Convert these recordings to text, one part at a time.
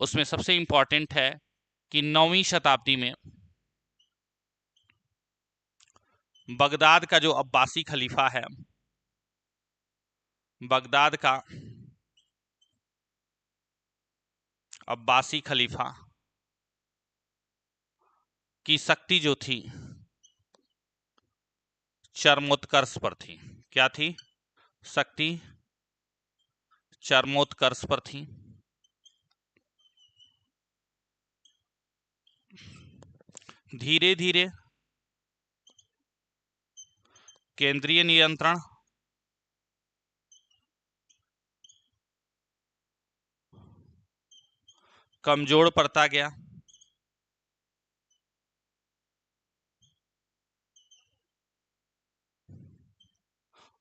उसमें सबसे इंपॉर्टेंट है कि 9वीं शताब्दी में बगदाद का जो अब्बासी खलीफा है, बगदाद का अब्बासी खलीफा की शक्ति जो थी चरमोत्कर्ष पर थी। क्या थी? शक्ति चरमोत्कर्ष पर थी। धीरे धीरे केंद्रीय नियंत्रण कमजोर पड़ता गया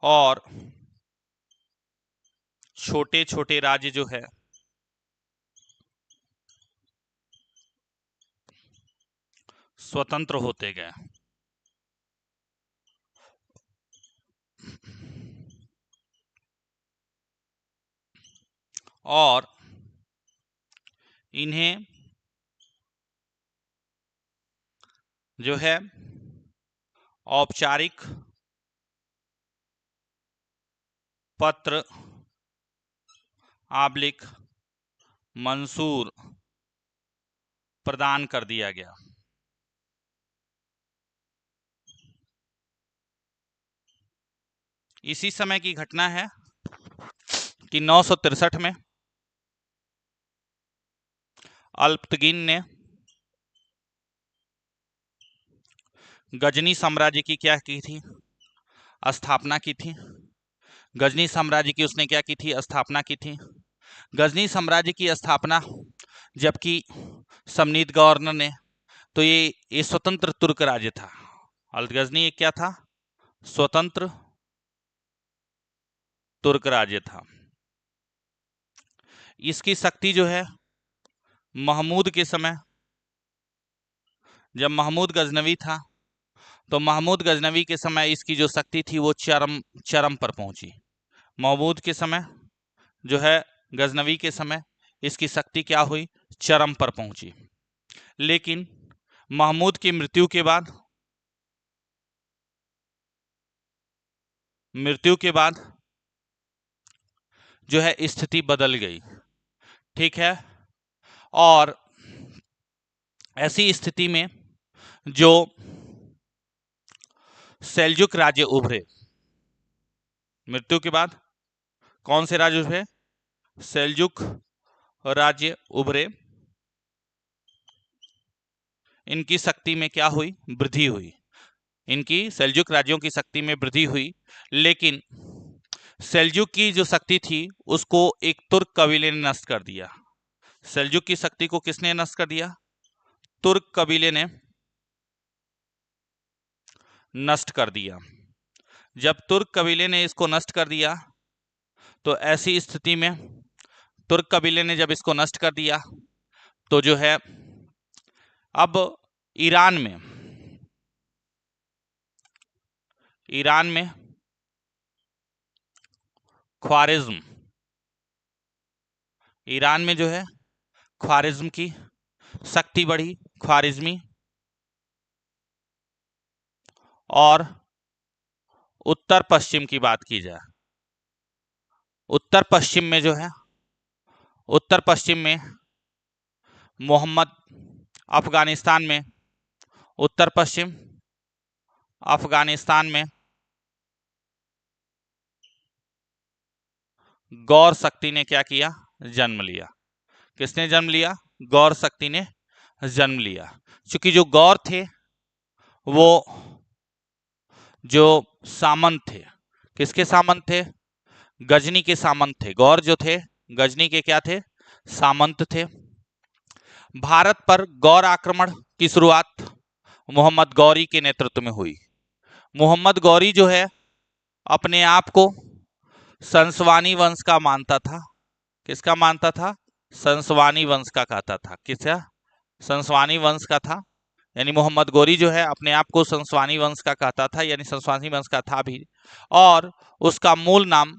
और छोटे छोटे राज्य जो है स्वतंत्र होते गए। और इन्हें जो है औपचारिक पत्र आब्लिक मंसूर प्रदान कर दिया गया। इसी समय की घटना है कि 963 में अल्पतगिन ने गजनी साम्राज्य की क्या की थी? स्थापना की थी। गजनी साम्राज्य की उसने क्या की थी? स्थापना की थी। गजनी साम्राज्य की स्थापना जबकि समनीत गवर्नर ने, तो ये स्वतंत्र तुर्क राज्य था। गजनी एक क्या था? स्वतंत्र तुर्क राज्य था। इसकी शक्ति जो है महमूद के समय, जब महमूद गजनवी था, तो महमूद गजनवी के समय इसकी जो शक्ति थी वो चरम पर पहुंची। महमूद के समय जो है, गजनवी के समय इसकी शक्ति क्या हुई? चरम पर पहुंची। लेकिन महमूद की मृत्यु के बाद जो है स्थिति बदल गई। ठीक है। और ऐसी स्थिति में जो सेल्जुक राज्य उभरे, मृत्यु के बाद कौन से राज्य उभरे? सेल्जुक राज्य उभरे। इनकी शक्ति में क्या हुई? वृद्धि हुई। इनकी सेल्जुक राज्यों की शक्ति में वृद्धि हुई। लेकिन सेल्जुक की जो शक्ति थी उसको एक तुर्क कबीले ने नष्ट कर दिया। सेल्जुक की शक्ति को किसने नष्ट कर दिया? तुर्क कबीले ने नष्ट कर दिया। जब तुर्क कबीले ने इसको नष्ट कर दिया, तो ऐसी स्थिति में तुर्क कबीले ने जब इसको नष्ट कर दिया, तो जो है अब ईरान में ख्वारिज्म, ईरान में जो है ख्वारिज्म की शक्ति बढ़ी, ख्वारिज्मी। और उत्तर पश्चिम की बात की जाए, उत्तर पश्चिम में जो है, उत्तर पश्चिम में मोहम्मद, अफगानिस्तान में, उत्तर पश्चिम अफगानिस्तान में गौर शक्ति ने क्या किया? जन्म लिया। किसने जन्म लिया? गौर शक्ति ने जन्म लिया। क्योंकि जो गौर थे वो जो सामंत थे, किसके सामंत थे? गजनी के सामंत थे। गौर जो थे गजनी के क्या थे? सामंत थे। भारत पर गौर आक्रमण की शुरुआत मोहम्मद गौरी के नेतृत्व में हुई। मोहम्मद गौरी जो है अपने आप को संसवानी वंश का मानता था। किसका मानता था? संसवानी वंश का कहता था। किसका? संसवानी वंश का था। यानी मोहम्मद गौरी जो है अपने आप को संसवानी वंश का कहता था, यानी संसवानी वंश का था भी। और उसका मूल नाम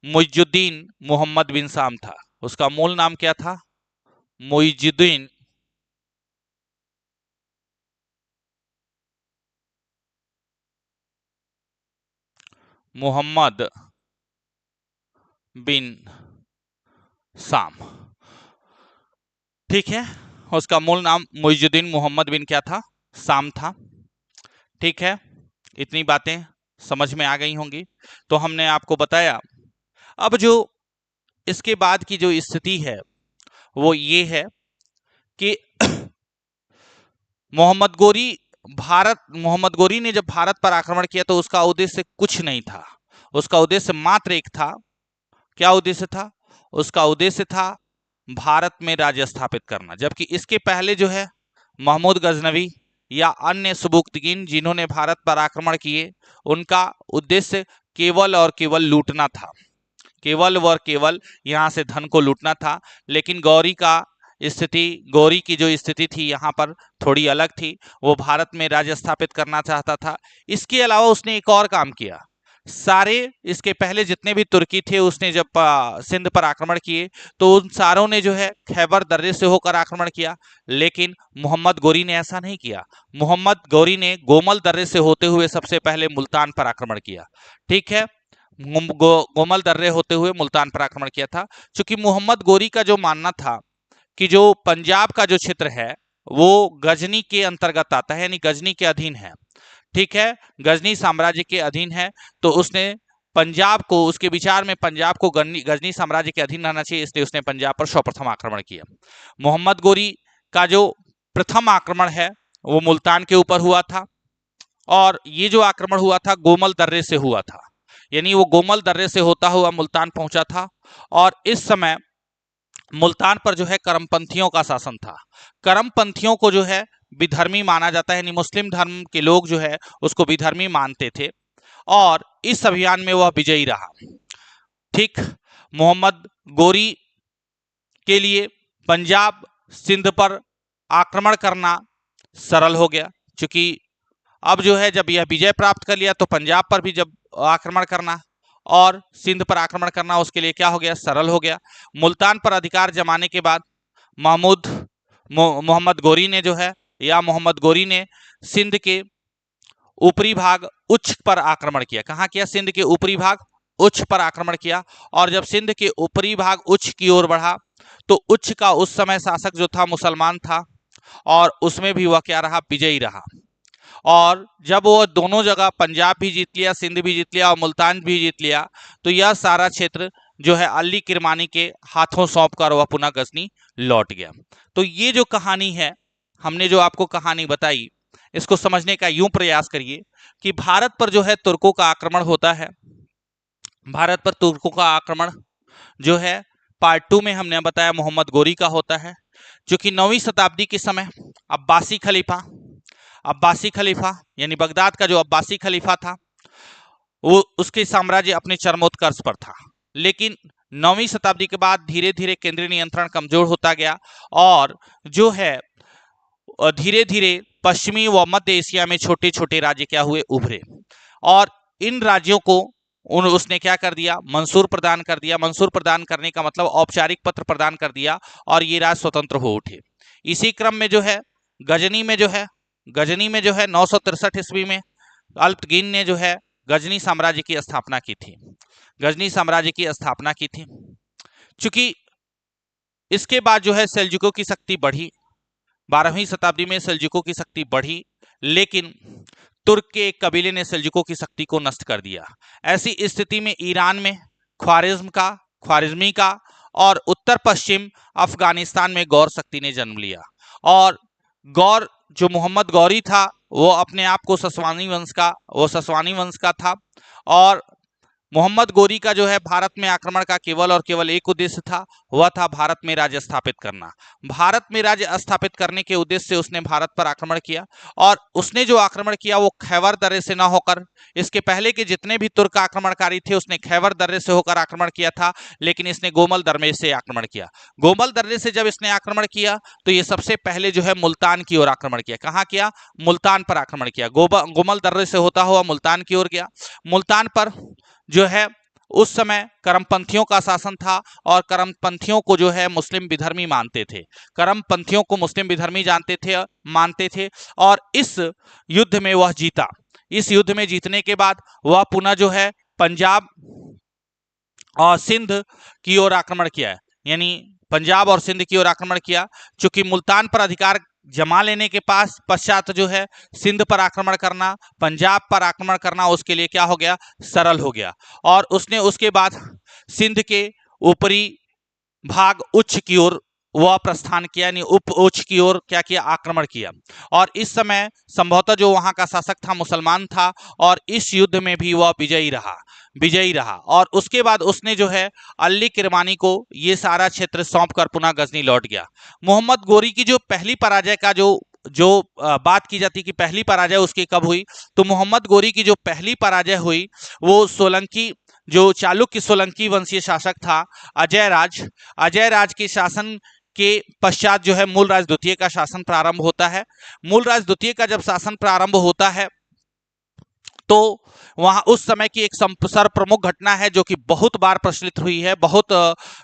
मुइजुद्दीन मोहम्मद बिन शाम था। उसका मूल नाम क्या था? मुइजुद्दीन मोहम्मद बिन साम। ठीक है, उसका मूल नाम मुइजुद्दीन मोहम्मद बिन क्या था, साम था। ठीक है, इतनी बातें समझ में आ गई होंगी। तो हमने आपको बताया। अब जो इसके बाद की जो स्थिति है वो ये है कि मोहम्मद गोरी ने जब भारत पर आक्रमण किया तो उसका उद्देश्य कुछ नहीं था, उसका उद्देश्य मात्र एक था। क्या उद्देश्य था? उसका उद्देश्य था भारत में राज्य स्थापित करना। जबकि इसके पहले जो है महमूद गजनवी या अन्य सुबुक्तगीन जिन्होंने भारत पर आक्रमण किए, उनका उद्देश्य केवल और केवल लूटना था, केवल व केवल यहाँ से धन को लूटना था। लेकिन गौरी की जो स्थिति थी यहाँ पर थोड़ी अलग थी। वो भारत में राज्य स्थापित करना चाहता था। इसके अलावा उसने एक और काम किया। सारे इसके पहले जितने भी तुर्की थे, उसने जब सिंध पर आक्रमण किए तो उन सारों ने जो है खैबर दर्रे से होकर आक्रमण किया। लेकिन मोहम्मद गोरी ने ऐसा नहीं किया। मोहम्मद गोरी ने गोमल दर्रे से होते हुए सबसे पहले मुल्तान पर आक्रमण किया। ठीक है, गोमल दर्रे होते हुए मुल्तान पर आक्रमण किया था। क्योंकि मोहम्मद गोरी का जो मानना था कि जो पंजाब का जो क्षेत्र है वो गजनी के अंतर्गत आता है, यानी गजनी के अधीन है। ठीक है, गजनी साम्राज्य के अधीन है। तो उसने पंजाब को, उसके विचार में पंजाब को गजनी साम्राज्य के अधीन रहना चाहिए, इसलिए उसने पंजाब पर सर्वप्रथम आक्रमण किया। मोहम्मद गोरी का जो प्रथम आक्रमण है वो मुल्तान के ऊपर हुआ था। और ये जो आक्रमण हुआ था गोमल दर्रे से हुआ था, यानी वो गोमल दर्रे से होता हुआ मुल्तान पहुंचा था। और इस समय मुल्तान पर जो है करमपंथियों का शासन था। करमपंथियों को जो है विधर्मी माना जाता है, यानी मुस्लिम धर्म के लोग जो है उसको विधर्मी मानते थे। और इस अभियान में वह विजयी रहा। ठीक, मोहम्मद गोरी के लिए पंजाब सिंध पर आक्रमण करना सरल हो गया। क्योंकि अब जो है जब यह विजय प्राप्त कर लिया तो पंजाब पर भी जब आक्रमण करना और सिंध पर आक्रमण करना उसके लिए क्या हो गया, सरल हो गया। मुल्तान पर अधिकार जमाने के बाद मोहम्मद गोरी ने जो है, या मोहम्मद गोरी ने सिंध के ऊपरी भाग उच्च पर आक्रमण किया। कहाँ किया? सिंध के ऊपरी भाग उच्च पर आक्रमण किया। और जब सिंध के ऊपरी भाग उच्च की ओर बढ़ा तो उच्च का उस समय शासक जो था मुसलमान था, और उसमें भी वह क्या रहा, विजयी रहा। और जब वो दोनों जगह पंजाब भी जीत लिया, सिंध भी जीत लिया और मुल्तान भी जीत लिया, तो यह सारा क्षेत्र जो है अली किरमानी के हाथों सौंप कर वह पुनः गजनी लौट गया। तो ये जो कहानी है, हमने जो आपको कहानी बताई, इसको समझने का यूं प्रयास करिए कि भारत पर जो है तुर्कों का आक्रमण होता है। भारत पर तुर्कों का आक्रमण जो है पार्ट 2 में हमने बताया मोहम्मद गोरी का होता है। जो कि 9वीं शताब्दी के समय अब्बासी खलीफा यानी बगदाद का जो अब्बासी खलीफा था, वो उसके साम्राज्य अपने चरमोत्कर्ष पर था। लेकिन 9वीं शताब्दी के बाद धीरे धीरे केंद्रीय नियंत्रण कमजोर होता गया और जो है धीरे धीरे पश्चिमी व मध्य एशिया में छोटे छोटे राज्य क्या हुए, उभरे। और इन राज्यों को उसने क्या कर दिया, मंसूर प्रदान कर दिया। मंसूर प्रदान करने का मतलब औपचारिक पत्र प्रदान कर दिया और ये राज्य स्वतंत्र हो उठे। इसी क्रम में जो है गजनी में जो है 963 ईस्वी में अल्पतगीन ने जो है गजनी साम्राज्य की स्थापना की थी। गजनी साम्राज्य की स्थापना की थी। चूंकि इसके बाद जो है सेल्जुकों की शक्ति बढ़ी, 12वीं शताब्दी में सेल्जुकों की शक्ति बढ़ी, लेकिन तुर्क के एक कबीले ने सेल्जुकों की शक्ति को नष्ट कर दिया। ऐसी स्थिति में ईरान में ख्वारिज्मी का और उत्तर पश्चिम अफगानिस्तान में गौर शक्ति ने जन्म लिया। और गौर जो मोहम्मद गौरी था वो अपने आप को ससवानी वंश का था। और मोहम्मद गोरी का जो है भारत में आक्रमण का केवल और केवल एक उद्देश्य था, वह था भारत में राज्य स्थापित करना। भारत में राज्य स्थापित करने के उद्देश्य से उसने भारत पर आक्रमण किया। और उसने जो आक्रमण किया वो खैबर दर्रे से न होकर, इसके पहले के जितने भी तुर्क आक्रमणकारी थे उसने खैबर दर्रे से होकर आक्रमण किया था, लेकिन इसने गोमल दर्रे से आक्रमण किया। गोमल दर्रे से जब इसने आक्रमण किया तो ये सबसे पहले जो है मुल्तान की ओर आक्रमण किया। कहाँ किया? मुल्तान पर आक्रमण किया। गोमल दर्रे से होता हुआ मुल्तान की ओर गया। मुल्तान पर जो है उस समय कर्मपंथियों का शासन था और कर्मपंथियों को जो है मुस्लिम विधर्मी मानते थे, कर्मपंथियों को मुस्लिम विधर्मी मानते थे। और इस युद्ध में वह जीता। इस युद्ध में जीतने के बाद वह पुनः जो है पंजाब और सिंध की ओर आक्रमण किया है, यानी पंजाब और सिंध की ओर आक्रमण किया। चूंकि मुल्तान पर अधिकार जमा लेने के पश्चात जो है सिंध पर आक्रमण करना, पंजाब पर आक्रमण करना उसके लिए क्या हो गया, सरल हो गया। और उसने उसके बाद सिंध के ऊपरी भाग उच्च की ओर वह प्रस्थान किया, यानी उच्च की ओर क्या किया, आक्रमण किया। और इस समय संभवतः जो वहां का शासक था मुसलमान था और इस युद्ध में भी वह विजयी रहा। और उसके बाद उसने जो है अली किरमानी को ये सारा क्षेत्र सौंप कर पुनः गजनी लौट गया। मोहम्मद गोरी की जो पहली पराजय का जो बात की जाती कि पहली पराजय उसकी कब हुई, तो मोहम्मद गोरी की जो पहली पराजय हुई वो सोलंकी, जो चालुक्य सोलंकी वंशीय शासक था अजय राज के शासन के पश्चात जो है मूलराज द्वितीय का शासन प्रारंभ होता है। मूलराज द्वितीय का जब शासन प्रारंभ होता है तो वहां उस समय की एक सर्वप्रमुख घटना है जो कि बहुत बार प्रचलित हुई है, बहुत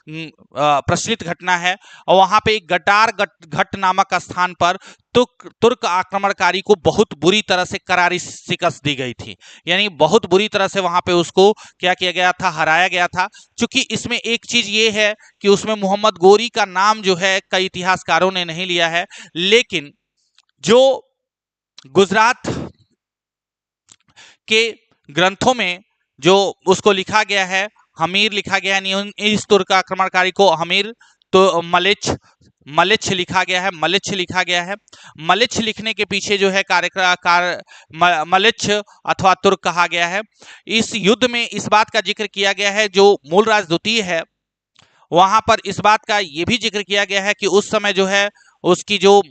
प्रचलित घटना है। और वहां पे एक गटार घट नामक स्थान पर तुर्क आक्रमणकारी को बहुत बुरी तरह से करारी शिकस्त दी गई थी, यानी बहुत बुरी तरह से वहां पे उसको क्या किया गया था, हराया गया था। चूंकि इसमें एक चीज ये है कि उसमें मोहम्मद गोरी का नाम जो है कई इतिहासकारों ने नहीं लिया है, लेकिन जो गुजरात के ग्रंथों में जो उसको लिखा गया है, हमीर लिखा गया है, इस तुर्क आक्रमणकारी को हमीर तो मलिच्छ लिखा गया है। मलिच्छ लिखने के पीछे जो है मलिच्छ अथवा तुर्क कहा गया है। इस युद्ध में इस बात का जिक्र किया गया है, जो मूलराज द्वितीय है वहां पर इस बात का यह भी जिक्र किया गया है कि उस समय जो है उसकी जो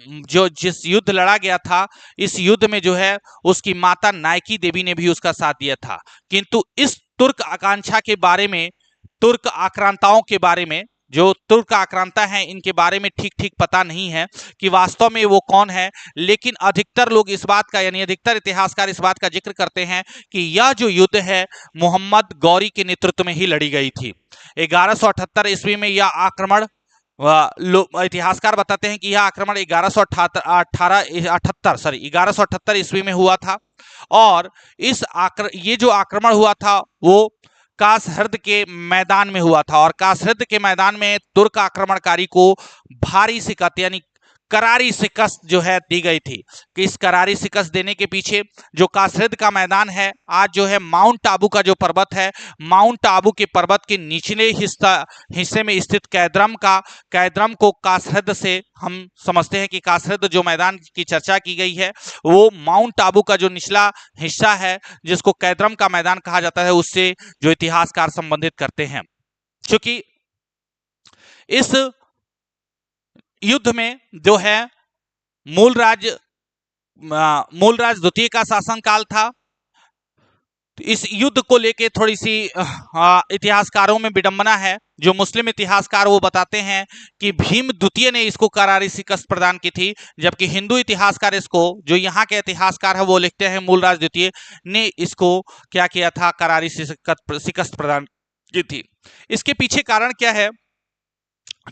जिस युद्ध लड़ा गया था, इस युद्ध में जो है उसकी माता नायकी देवी ने भी उसका साथ दिया था। किंतु इस तुर्क आकांक्षा के बारे में, तुर्क आक्रांताओं के बारे में, जो तुर्क आक्रांता हैं इनके बारे में ठीक पता नहीं है कि वास्तव में वो कौन है। लेकिन अधिकतर लोग इस बात का, यानी अधिकतर इतिहासकार इस बात का जिक्र करते हैं कि यह जो युद्ध है मोहम्मद गौरी के नेतृत्व में ही लड़ी गई थी। 1178 ईस्वी में यह आक्रमण, इतिहासकार बताते हैं कि यह आक्रमण 1178 ईस्वी में हुआ था। और ये जो आक्रमण हुआ था वो कासहृद के मैदान में हुआ था। और कासहृद के मैदान में तुर्क आक्रमणकारी को भारी शिकस्त, यानी करारी शिकस्त जो है दी गई थी। कि इस करारी शिकस्त देने के पीछे जो कासहृद का मैदान है, आज जो है माउंट आबू का जो पर्वत है, माउंट आबू के पर्वत के निचले हिस्से में स्थित कैद्रम को कासहृद से हम समझते हैं कि कासहृद जो मैदान की चर्चा की गई है वो माउंट आबू का जो निचला हिस्सा है जिसको कैद्रम का मैदान कहा जाता है, उससे जो इतिहासकार संबंधित करते हैं। क्योंकि इस युद्ध में जो है मूलराज द्वितीय का शासनकाल था। तो इस युद्ध को लेके थोड़ी सी इतिहासकारों में विडंबना है। जो मुस्लिम इतिहासकार वो बताते हैं कि भीम द्वितीय ने इसको करारी शिकस्त प्रदान की थी, जबकि हिंदू इतिहासकार इसको, जो यहाँ के इतिहासकार है वो लिखते हैं मूलराज द्वितीय ने इसको क्या किया था, करारी शिकस्त प्रदान की थी। इसके पीछे कारण क्या है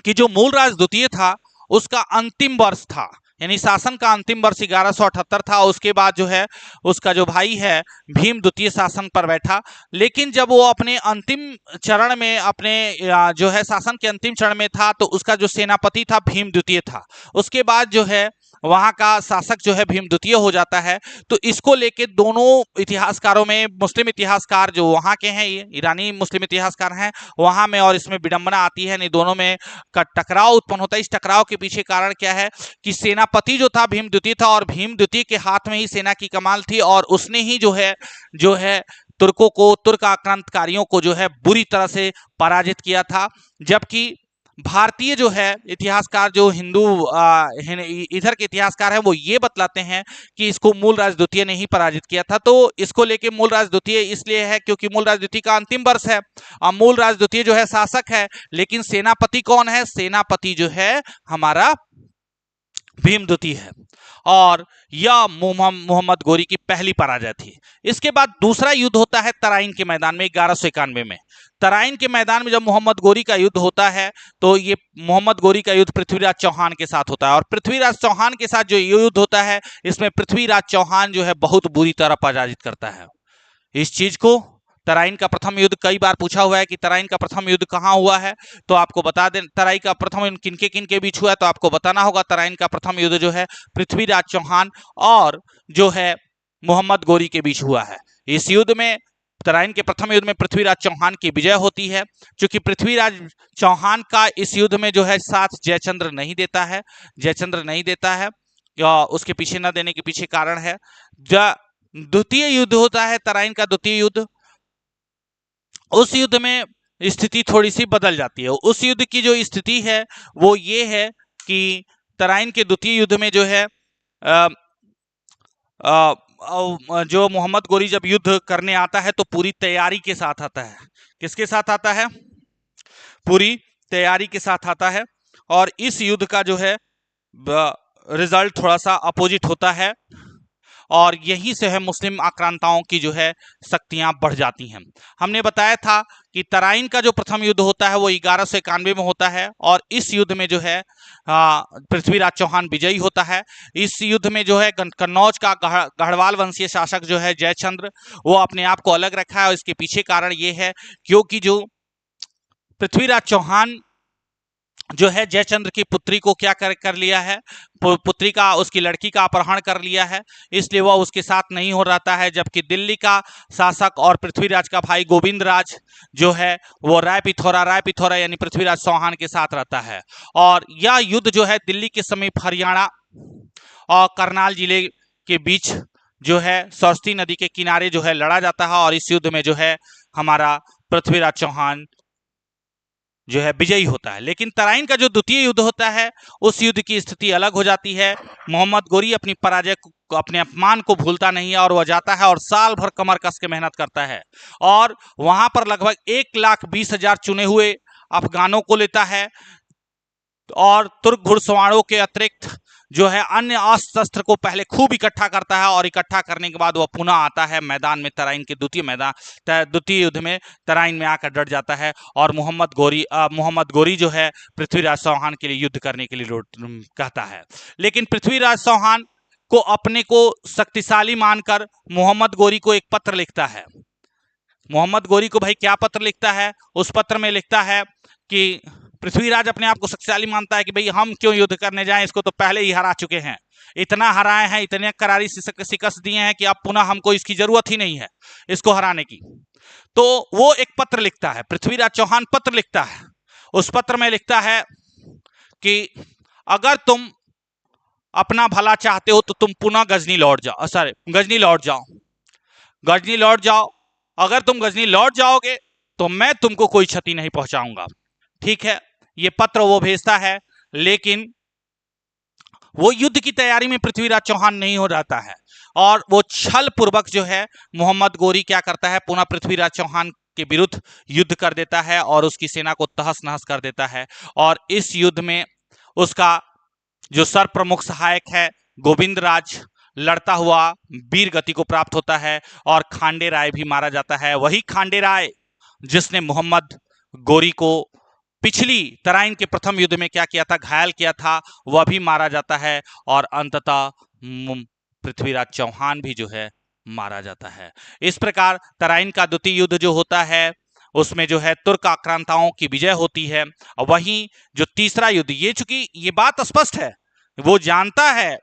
कि जो मूलराज द्वितीय था उसका अंतिम वर्ष था, यानी शासन का अंतिम वर्ष 1178 था। उसके बाद जो है उसका जो भाई है भीम द्वितीय शासन पर बैठा। लेकिन जब वो अपने अंतिम चरण में, अपने जो है शासन के अंतिम चरण में था, तो उसका जो सेनापति था भीम द्वितीय था। उसके बाद जो है वहां का शासक जो है भीम द्वितीय हो जाता है। तो इसको लेके दोनों इतिहासकारों में, मुस्लिम इतिहासकार जो वहां के हैं, ये ईरानी मुस्लिम इतिहासकार हैं वहां में, और इसमें विडंबना आती है, नहीं दोनों में का टकराव उत्पन्न होता है। इस टकराव के पीछे कारण क्या है कि सेनापति जो था भीम द्वितीय था, और भीम द्वितीय के हाथ में ही सेना की कमान थी, और उसने ही जो है तुर्कों को, तुर्क आक्रांतकारियों को जो है बुरी तरह से पराजित किया था। जबकि भारतीय जो है इतिहासकार, जो हिंदू इधर के इतिहासकार है, वो ये बतलाते हैं कि इसको मूलराज द्वितीय ने ही पराजित किया था। तो इसको लेके मूलराज द्वितीय इसलिए है क्योंकि मूलराज द्वितीय का अंतिम वर्ष है, और मूलराज द्वितीय जो है शासक है, लेकिन सेनापति कौन है, सेनापति जो है हमारा भीम द्वितीय है, और यह मोहम्मद गोरी की पहली पराजय थी। इसके बाद दूसरा युद्ध होता है तराइन के मैदान में 1191 में। तराइन के मैदान में जब मोहम्मद गोरी का युद्ध होता है तो ये मोहम्मद गोरी का युद्ध पृथ्वीराज चौहान के साथ होता है, और पृथ्वीराज चौहान के साथ जो युद्ध होता है इसमें पृथ्वीराज चौहान जो है बहुत बुरी तरह पराजित करता है इस चीज को। तराइन का प्रथम युद्ध कई बार पूछा हुआ है कि तराइन का प्रथम युद्ध कहाँ हुआ है, तो आपको बता दें तराइन का प्रथम युद्ध किनके किनके बीच हुआ है, तो आपको बताना होगा तराइन का प्रथम युद्ध जो है पृथ्वीराज चौहान और जो है मोहम्मद गोरी के बीच हुआ है। इस युद्ध में, तराइन के प्रथम युद्ध में पृथ्वीराज चौहान की विजय होती है। क्योंकि पृथ्वीराज चौहान का इस युद्ध में जो है साथ जयचंद्र नहीं देता है, जयचंद्र नहीं देता है, या उसके पीछे न देने के पीछे कारण है। द्वितीय युद्ध होता है तराइन का द्वितीय युद्ध, उस युद्ध में स्थिति थोड़ी सी बदल जाती है। उस युद्ध की जो स्थिति है वो ये है कि तराइन के द्वितीय युद्ध में जो है जो मोहम्मद गोरी जब युद्ध करने आता है तो पूरी तैयारी के साथ आता है। किसके साथ आता है? पूरी तैयारी के साथ आता है, और इस युद्ध का जो है रिजल्ट थोड़ा सा अपोजिट होता है, और यहीं से है मुस्लिम आक्रांताओं की जो है शक्तियां बढ़ जाती हैं। हमने बताया था कि तराइन का जो प्रथम युद्ध होता है वो 1191 में होता है, और इस युद्ध में जो है पृथ्वीराज चौहान विजयी होता है। इस युद्ध में जो है कन्नौज का गढ़वाल वंशीय शासक जो है जयचंद्र, वो अपने आप को अलग रखा है, और इसके पीछे कारण ये है क्योंकि जो पृथ्वीराज चौहान जो है जयचंद्र की पुत्री को क्या कर लिया है, पुत्री का, उसकी लड़की का अपहरण कर लिया है, इसलिए वह उसके साथ नहीं हो रहता है। जबकि दिल्ली का शासक और पृथ्वीराज का भाई गोविंद राज जो है वो राय पिथौरा यानी पृथ्वीराज चौहान के साथ रहता है। और यह युद्ध जो है दिल्ली के समीप हरियाणा और करनाल जिले के बीच जो है सरस्वती नदी के किनारे जो है लड़ा जाता है, और इस युद्ध में जो है हमारा पृथ्वीराज चौहान जो है विजयी होता है। लेकिन तराइन का जो द्वितीय युद्ध होता है उस युद्ध की स्थिति अलग हो जाती है। मोहम्मद गोरी अपनी पराजय को, अपने अपमान को भूलता नहीं है, और वह जाता है और साल भर कमर कस के मेहनत करता है, और वहां पर लगभग 1,20,000 चुने हुए अफगानों को लेता है, और तुर्क घुड़सवारों के अतिरिक्त जो है अन्य अस्त्र शस्त्र को पहले खूब इकट्ठा करता है, और इकट्ठा करने के बाद वह पुनः आता है मैदान में, तराइन के द्वितीय युद्ध में तराइन में आकर डट जाता है, और मोहम्मद गोरी जो है पृथ्वीराज चौहान के लिए युद्ध करने के लिए कहता है। लेकिन पृथ्वीराज चौहान को अपने को शक्तिशाली मानकर मोहम्मद गोरी को एक पत्र लिखता है। मोहम्मद गोरी को भाई क्या पत्र लिखता है? उस पत्र में लिखता है कि पृथ्वीराज अपने आप को शक्तिशाली मानता है कि भाई हम क्यों युद्ध करने जाएं, इसको तो पहले ही हरा चुके हैं, इतना हराए हैं, इतने करारी शिकस्त दिए हैं कि अब पुनः हमको इसकी जरूरत ही नहीं है इसको हराने की। तो वो एक पत्र लिखता है, पृथ्वीराज चौहान पत्र लिखता है। उस पत्र में लिखता है कि अगर तुम अपना भला चाहते हो तो तुम पुनः गजनी लौट जाओ, अगर तुम गजनी लौट जाओगे तो मैं तुमको कोई क्षति नहीं पहुंचाऊंगा। ठीक है, ये पत्र वो भेजता है, लेकिन वो युद्ध की तैयारी में पृथ्वीराज चौहान नहीं हो जाता है, और वो छल पूर्वक जो है मोहम्मद गोरी क्या करता है, पुनः पृथ्वीराज चौहान के विरुद्ध युद्ध कर देता है और उसकी सेना को तहस नहस कर देता है। और इस युद्ध में उसका जो सर प्रमुख सहायक है गोविंद राज लड़ता हुआ वीर गति को प्राप्त होता है, और खांडे राय भी मारा जाता है। वही खांडे राय जिसने मोहम्मद गोरी को पिछली तराइन के प्रथम युद्ध में क्या किया था, घायल किया था, वह भी मारा जाता है, और अंततः पृथ्वीराज चौहान भी जो है मारा जाता है। इस प्रकार तराइन का द्वितीय युद्ध जो होता है उसमें जो है तुर्क आक्रांताओं की विजय होती है। और वहीं जो तीसरा युद्ध, ये चूंकि ये बात स्पष्ट है, वो जानता है,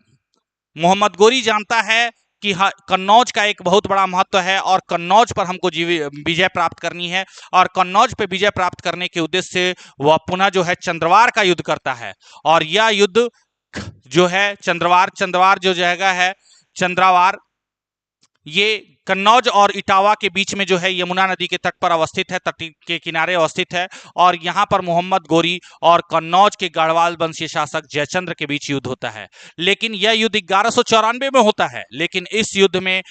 मोहम्मद गोरी जानता है कि कन्नौज का एक बहुत बड़ा महत्व है, और कन्नौज पर हमको विजय प्राप्त करनी है, और कन्नौज पे विजय प्राप्त करने के उद्देश्य से वह पुनः जो है चंद्रवार का युद्ध करता है। और यह युद्ध जो है चंद्रवार जो जगह है चंद्रावार, ये कन्नौज और इटावा के बीच में जो है यमुना नदी के तट पर अवस्थित है, तट के किनारे अवस्थित है, और यहाँ पर मोहम्मद गोरी और कन्नौज के गढ़वाल वंशीय शासक जयचंद्र के बीच युद्ध होता है। लेकिन यह युद्ध 1194 में होता है, लेकिन इस युद्ध में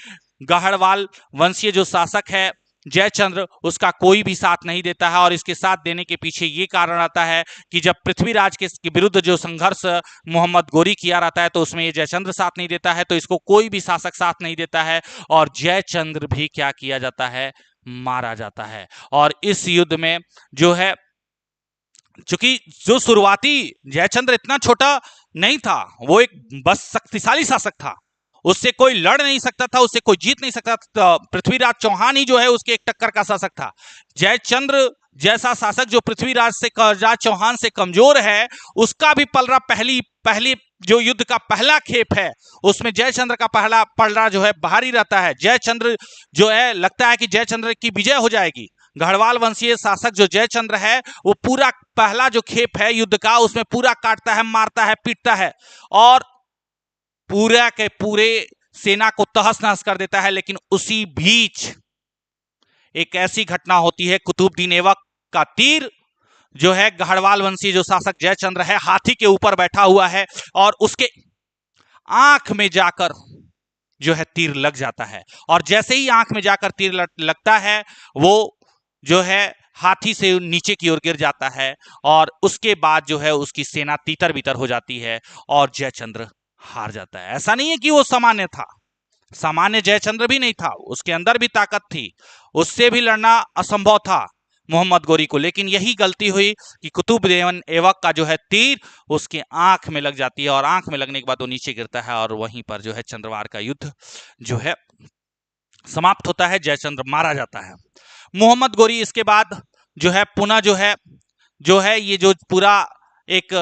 गढ़वाल वंशीय जो शासक है जयचंद्र उसका कोई भी साथ नहीं देता है। और इसके साथ देने के पीछे ये कारण आता है कि जब पृथ्वीराज के विरुद्ध जो संघर्ष मोहम्मद गोरी किया रहता है तो उसमें ये जयचंद्र साथ नहीं देता है, तो इसको कोई भी शासक साथ नहीं देता है और जयचंद्र भी क्या किया जाता है, मारा जाता है। और इस युद्ध में जो है, चूंकि जो शुरुआती जयचंद्र इतना छोटा नहीं था, वो एक बस शक्तिशाली शासक था, उससे कोई लड़ नहीं सकता था, उससे कोई जीत नहीं सकता था। पृथ्वीराज चौहान ही जो है उसके एक टक्कर का शासक था। जयचंद्र जैसा शासक जो पृथ्वीराज चौहान से कमजोर है, उसका भी पलड़ा पहली जो युद्ध का पहला खेप है उसमें जयचंद्र का पहला पलड़ा जो है बाहरी रहता है। जयचंद्र जो है, लगता है कि जयचंद्र की विजय हो जाएगी। गढ़वाल वंशीय शासक जो जयचंद्र है वो पूरा पहला जो खेप है युद्ध का उसमें पूरा काटता है, मारता है, पीटता है और पूरा के पूरे सेना को तहस नहस कर देता है। लेकिन उसी बीच एक ऐसी घटना होती है, कुतुबुद्दीन ऐबक का तीर जो है, गढ़वाल वंशी जो शासक जयचंद्र है हाथी के ऊपर बैठा हुआ है और उसके आंख में जाकर जो है तीर लग जाता है। और जैसे ही आंख में जाकर तीर लगता है वो जो है हाथी से नीचे की ओर गिर जाता है और उसके बाद जो है उसकी सेना तीतर बितर हो जाती है और जयचंद्र हार जाता है। ऐसा नहीं है कि वो सामान्य था, सामान्य जयचंद्र भी नहीं था, उसके अंदर भी ताकत थी, उससे भी लड़ना असंभव था मोहम्मद गोरी को। लेकिन यही गलती हुई कि कुतुबुद्दीन ऐबक का जो है तीर उसके आंख में लग जाती है और आंख में लगने के बाद वो नीचे गिरता है और वहीं पर जो है चंद्रवार का युद्ध जो है समाप्त होता है, जयचंद्र मारा जाता है। मोहम्मद गोरी इसके बाद जो है पुनः जो है ये जो पूरा एक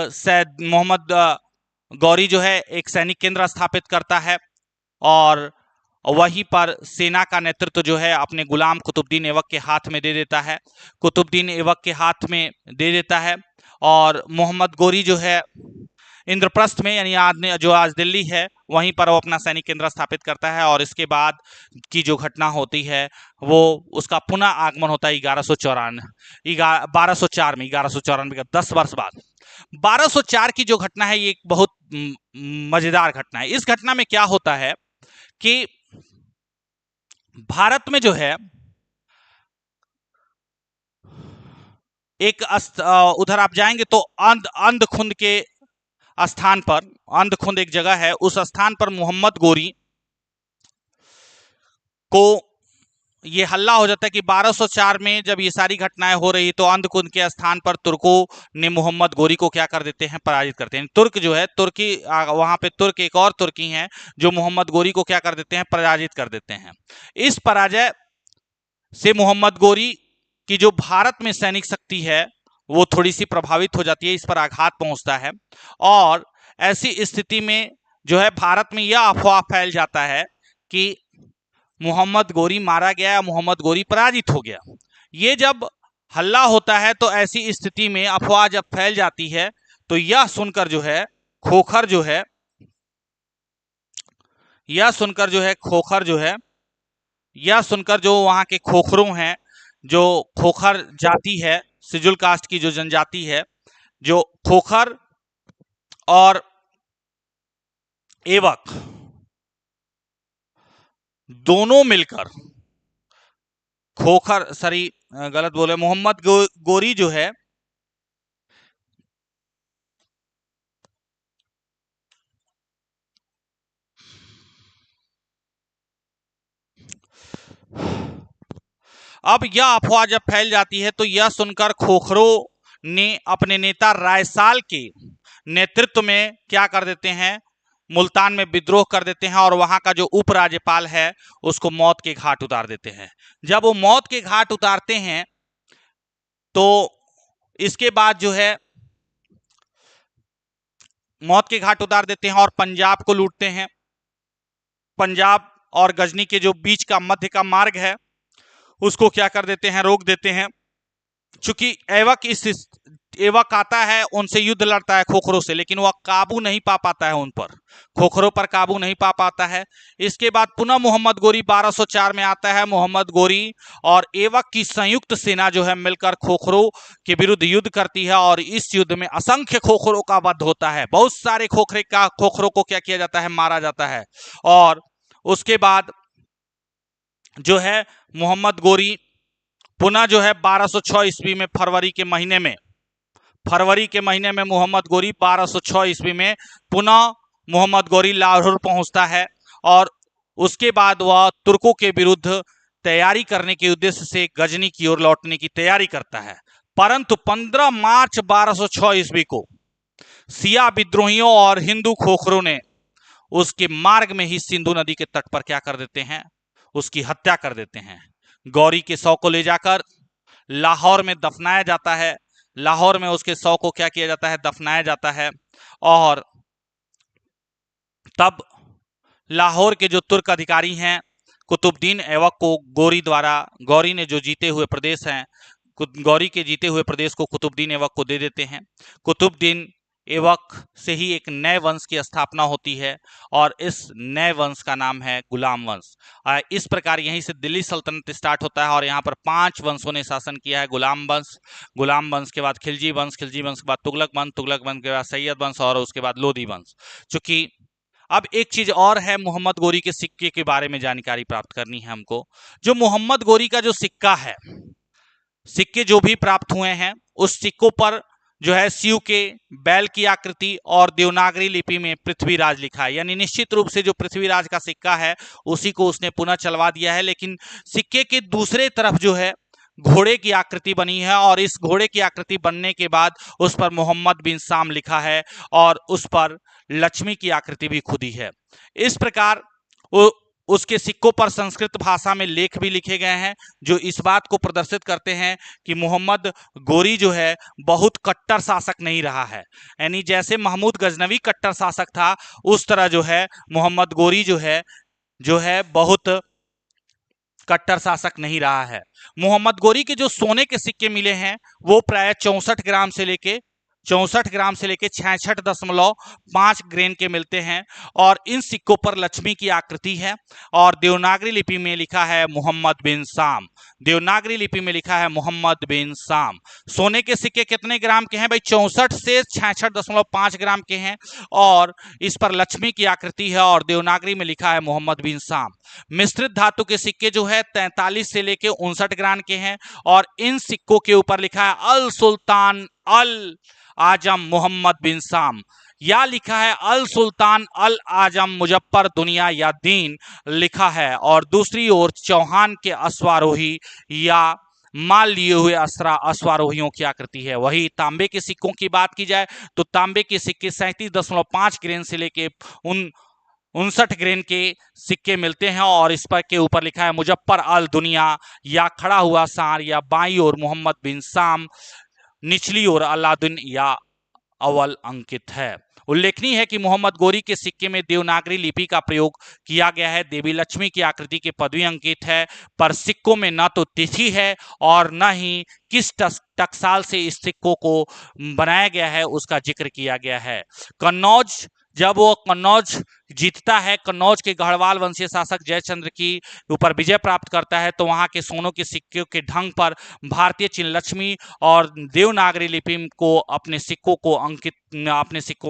मोहम्मद गौरी जो है एक सैनिक केंद्र स्थापित करता है और वहीं पर सेना का नेतृत्व जो है अपने गुलाम कुतुबुद्दीन ऐबक के हाथ में दे देता है, कुतुबुद्दीन ऐबक के हाथ में दे देता है। और मोहम्मद गोरी जो है इंद्रप्रस्थ में, यानी जो आज दिल्ली है, वहीं पर वो अपना सैनिक केंद्र स्थापित करता है। और इसके बाद की जो घटना होती है वो उसका पुनः आगमन होता है 1204 में, 1194 का 10 वर्ष बाद। 1204 की जो घटना है ये एक बहुत मजेदार घटना है। इस घटना में क्या होता है कि भारत में जो है एक उधर आप जाएंगे तो अंधखुंद के स्थान पर, अंधखुंद एक जगह है, उस स्थान पर मोहम्मद गोरी को ये हल्ला हो जाता है कि 1204 में जब ये सारी घटनाएं हो रही तो अंधकुंद के स्थान पर तुर्कों ने मोहम्मद गोरी को क्या कर देते हैं, पराजित करते हैं। तुर्क जो है, तुर्की वहां पे तुर्क एक और तुर्की हैं जो मोहम्मद गोरी को क्या कर देते हैं, पराजित कर देते हैं। इस पराजय से मोहम्मद गोरी की जो भारत में सैनिक शक्ति है वो थोड़ी सी प्रभावित हो जाती है, इस पर आघात पहुंचता है। और ऐसी स्थिति में जो है भारत में यह अफवाह फैल जाता है कि मोहम्मद गोरी मारा गया या मोहम्मद गोरी पराजित हो गया। ये जब हल्ला होता है तो ऐसी स्थिति में अफवाह जब फैल जाती है तो यह सुनकर जो है खोखर जो है यह सुनकर जो वहां के खोखरों हैं, जो खोखर जाति है, सिजुल कास्ट की जो जनजाति है, जो खोखर और ऐबक दोनों मिलकर गलत बोले, मोहम्मद गोरी जो है अब यह अफवाह जब फैल जाती है तो यह सुनकर खोखरों ने अपने नेता रायसाल के नेतृत्व में क्या कर देते हैं, मुल्तान में विद्रोह कर देते हैं और वहां का जो उपराज्यपाल है उसको मौत के घाट उतार देते हैं। जब वो मौत के घाट उतारते हैं तो इसके बाद जो है मौत के घाट उतार देते हैं और पंजाब को लूटते हैं। पंजाब और गजनी के जो बीच का मध्य का मार्ग है उसको क्या कर देते हैं, रोक देते हैं। चूंकि ऐबक आता है, उनसे युद्ध लड़ता है खोखरों से, लेकिन वह काबू नहीं पा पाता है उन पर, खोखरों पर काबू नहीं पा पाता है। इसके बाद पुनः मोहम्मद गोरी 1204 में आता है। मोहम्मद गोरी और ऐबक की संयुक्त सेना जो है मिलकर खोखरों के विरुद्ध युद्ध करती है और इस युद्ध में असंख्य खोखरों का वध होता है। बहुत सारे खोखरों को क्या किया जाता है, मारा जाता है। और उसके बाद जो है मोहम्मद गोरी पुनः जो है 1206 ईस्वी में फरवरी के महीने में मोहम्मद गोरी 1206 ईस्वी में पुनः मोहम्मद गोरी लाहौर पहुंचता है और उसके बाद वह तुर्कों के विरुद्ध तैयारी करने के उद्देश्य से गजनी की ओर लौटने की तैयारी करता है। परंतु 15 मार्च 1206 ईस्वी को सिया विद्रोहियों और हिंदू खोखरों ने उसके मार्ग में ही सिंधु नदी के तट पर क्या कर देते हैं, उसकी हत्या कर देते हैं। गौरी के शव को ले जाकर लाहौर में दफनाया जाता है। लाहौर में उसके शव को क्या किया जाता है, दफनाया जाता है। और तब लाहौर के जो तुर्क अधिकारी हैं कुतुबुद्दीन ऐबक को गौरी ने जो जीते हुए प्रदेश हैं, गौरी के जीते हुए प्रदेश को कुतुबुद्दीन ऐबक को दे देते हैं। कुतुबुद्दीन ऐबक से ही एक नए वंश की स्थापना होती है और इस नए वंश का नाम है गुलाम वंश। इस प्रकार यहीं से दिल्ली सल्तनत स्टार्ट होता है और यहाँ पर 5 वंशों ने शासन किया है। गुलाम वंश के बाद खिलजी वंश के बाद तुगलक वंश के बाद सैयद वंश और उसके बाद लोधी वंश। चूंकि अब एक चीज और है, मोहम्मद गोरी के सिक्के के बारे में जानकारी प्राप्त करनी है हमको। जो मोहम्मद गोरी का जो सिक्का है, सिक्के जो भी प्राप्त हुए हैं उस सिक्कों पर जो है शिव के बैल की आकृति और देवनागरी लिपि में पृथ्वीराज लिखा है। यानी निश्चित रूप से जो पृथ्वीराज का सिक्का है उसी को उसने पुनः चलवा दिया है। लेकिन सिक्के के दूसरे तरफ जो है घोड़े की आकृति बनी है और इस घोड़े की आकृति बनने के बाद उस पर मोहम्मद बिन साम लिखा है और उस पर लक्ष्मी की आकृति भी खुदी है। इस प्रकार उसके सिक्कों पर संस्कृत भाषा में लेख भी लिखे गए हैं जो इस बात को प्रदर्शित करते हैं कि मोहम्मद गोरी जो है बहुत कट्टर शासक नहीं रहा है। यानी जैसे महमूद गजनवी कट्टर शासक था उस तरह जो है मोहम्मद गोरी जो है बहुत कट्टर शासक नहीं रहा है। मोहम्मद गोरी के जो सोने के सिक्के मिले हैं वो प्राय 64 ग्राम से लेके 66.5 ग्रेन के मिलते हैं और इन सिक्कों पर लक्ष्मी की आकृति है और देवनागरी लिपि में लिखा है मोहम्मद बिन साम। देवनागरी लिपि में लिखा है मोहम्मद बिन साम। सोने के सिक्के कितने ग्राम के हैं भाई? 64 से 66.5 ग्राम के हैं और इस पर लक्ष्मी की आकृति है और देवनागरी में लिखा है मोहम्मद बिन साम। मिश्रित धातु के सिक्के जो है 43 से लेके 59 ग्राम के हैं और इन सिक्कों के ऊपर लिखा है अल सुल्तान अल आजम मोहम्मद बिन साम या लिखा है अल सुल्तान अल आजम मुजफ्फर दुनिया या दीन लिखा है। और दूसरी ओर चौहान के अश्वारोही या माल लिए हुए अश्वारोहियों की आकृति है। वही तांबे के सिक्कों की बात की जाए तो तांबे के सिक्के 37.5 ग्रेन से लेके 59 ग्रेन के सिक्के मिलते हैं और इस पर के ऊपर लिखा है मुजफ्फर अल दुनिया या खड़ा हुआ सांड या बाईं ओर मोहम्मद बिन साम, निचली ओर अलादीन या अव्वल अंकित है। उल्लेखनीय है कि मोहम्मद गोरी के सिक्के में देवनागरी लिपि का प्रयोग किया गया है। देवी लक्ष्मी की आकृति के पदवी अंकित है पर सिक्कों में न तो तिथि है और न ही किस टकसाल से इस सिक्कों को बनाया गया है उसका जिक्र किया गया है। कन्नौज जब वो कन्नौज जीतता है, कन्नौज के गढ़वाल वंशीय शासक जयचंद्र की ऊपर विजय प्राप्त करता है तो वहां के सोनों के सिक्के के ढंग पर भारतीय चिन्ह लक्ष्मी और देवनागरी लिपि को अपने सिक्कों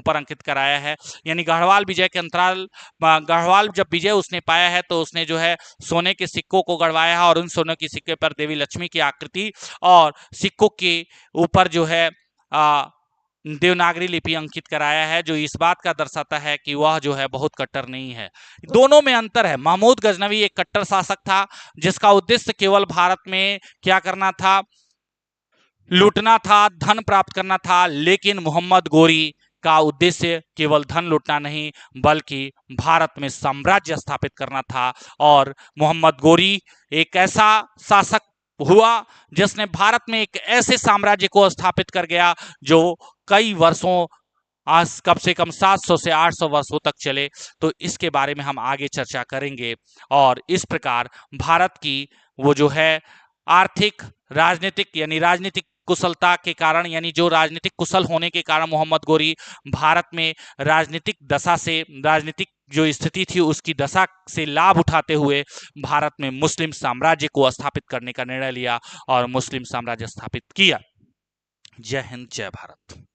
पर अंकित कराया है। यानी गढ़वाल विजय के अंतराल गढ़वाल जब विजय उसने पाया है तो उसने जो है सोने के सिक्कों को गढ़वाया है और उन सोने के सिक्के पर देवी लक्ष्मी की आकृति और सिक्कों के ऊपर जो है देवनागरी लिपि अंकित कराया है जो इस बात का दर्शाता है कि वह जो है बहुत कट्टर नहीं है। दोनों में अंतर है। महमूद गजनवी एक कट्टर शासक था जिसका उद्देश्य केवल भारत में क्या करना था, लूटना था, धन प्राप्त करना था। लेकिन मोहम्मद गोरी का उद्देश्य केवल धन लूटना नहीं बल्कि भारत में साम्राज्य स्थापित करना था। और मोहम्मद गोरी एक ऐसा शासक हुआ जिसने भारत में एक ऐसे साम्राज्य को स्थापित कर गया जो कई वर्षों आज कम से कम 700 से 800 वर्षों तक चले। तो इसके बारे में हम आगे चर्चा करेंगे। और इस प्रकार भारत की वो जो है आर्थिक राजनीतिक कुशलता के कारण यानी जो राजनीतिक कुशल होने के कारण मोहम्मद गोरी भारत में राजनीतिक जो स्थिति थी उसकी दशा से लाभ उठाते हुए भारत में मुस्लिम साम्राज्य को स्थापित करने का निर्णय लिया और मुस्लिम साम्राज्य स्थापित किया। जय हिंद, जय भारत।